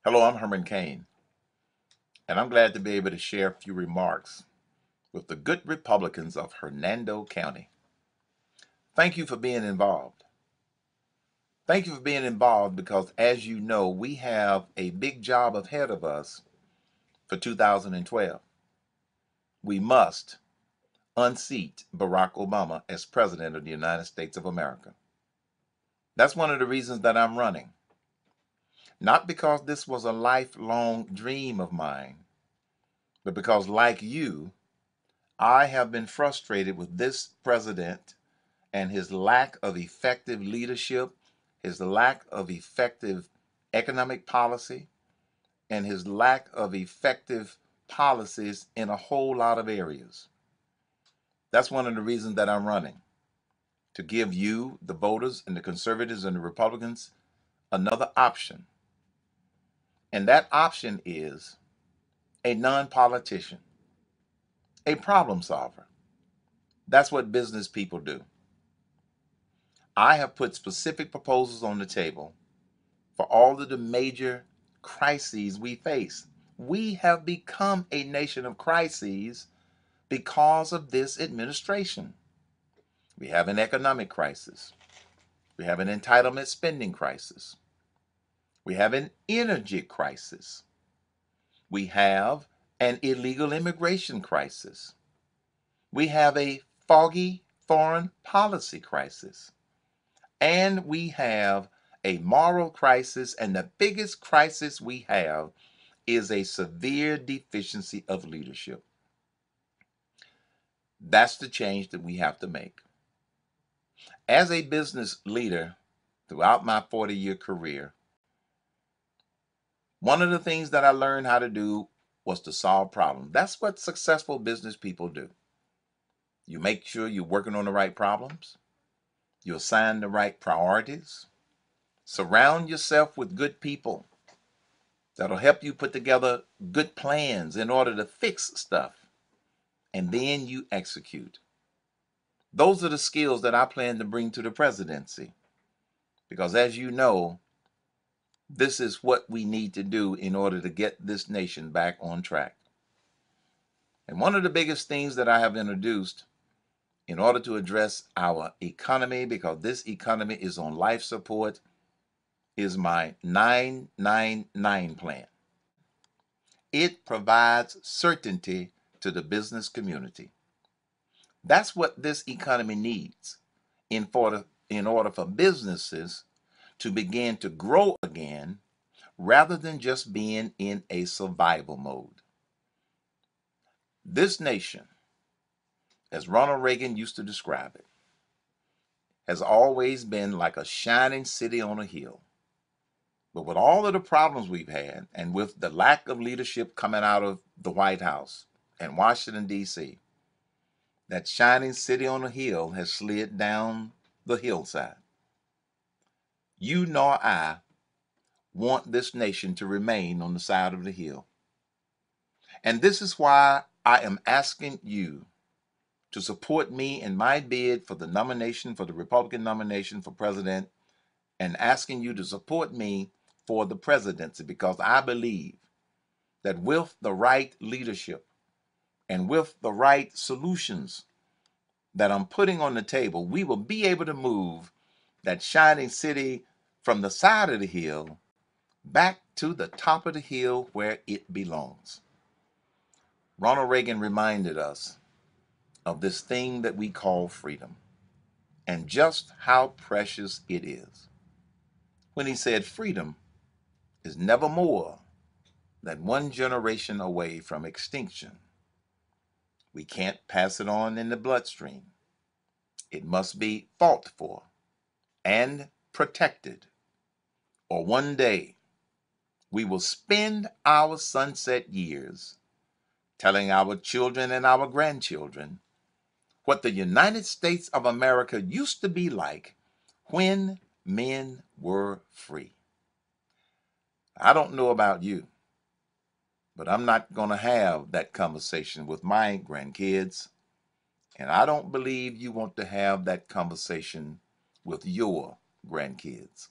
Hello, I'm Herman Cain, and I'm glad to be able to share a few remarks with the good Republicans of Hernando County. Thank you for being involved. Thank you for being involved because, as you know, we have a big job ahead of us for 2012. We must unseat Barack Obama as President of the United States of America. That's one of the reasons that I'm running. Not because this was a lifelong dream of mine, but because, like you, I have been frustrated with this president and his lack of effective leadership, his lack of effective economic policy, and his lack of effective policies in a whole lot of areas. That's one of the reasons that I'm running, to give you, the voters, and the conservatives and the Republicans, another option. And that option is a non-politician, a problem solver. That's what business people do. I have put specific proposals on the table for all of the major crises we face. We have become a nation of crises because of this administration. We have an economic crisis. We have an entitlement spending crisis. We have an energy crisis. We have an illegal immigration crisis. We have a foggy foreign policy crisis. And we have a moral crisis, and the biggest crisis we have is a severe deficiency of leadership. That's the change that we have to make. As a business leader throughout my 40-year career, one of the things that I learned how to do was to solve problems. That's what successful business people do. You make sure you're working on the right problems. You assign the right priorities. Surround yourself with good people that'll help you put together good plans in order to fix stuff. And then you execute. Those are the skills that I plan to bring to the presidency. Because as you know, this is what we need to do in order to get this nation back on track. And one of the biggest things that I have introduced in order to address our economy, because this economy is on life support, is my 999 plan. It provides certainty to the business community. That's what this economy needs in order for businesses to begin to grow again rather than just being in a survival mode. This nation, as Ronald Reagan used to describe it, has always been like a shining city on a hill. But with all of the problems we've had, and with the lack of leadership coming out of the White House and Washington, D.C., that shining city on a hill has slid down the hillside. You nor I want this nation to remain on the side of the hill. And this is why I am asking you to support me in my bid for the nomination, for the Republican nomination for president, and asking you to support me for the presidency, because I believe that with the right leadership and with the right solutions that I'm putting on the table, we will be able to move that shining city from the side of the hill back to the top of the hill where it belongs. Ronald Reagan reminded us of this thing that we call freedom and just how precious it is when he said freedom is never more than one generation away from extinction. We can't pass it on in the bloodstream. It must be fought for and protected, or one day we will spend our sunset years telling our children and our grandchildren what the United States of America used to be like when men were free. I don't know about you, but I'm not going to have that conversation with my grandkids. And I don't believe you want to have that conversation with your grandkids.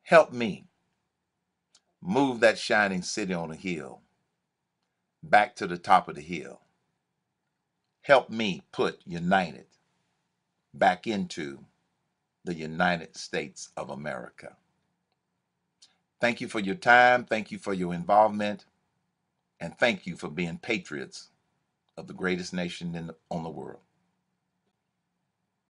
Help me Move that shining city on a hill back to the top of the hill. Help me put united back into the United States of America. Thank you for your time. Thank you for your involvement. And thank you for being patriots of the greatest nation on the world.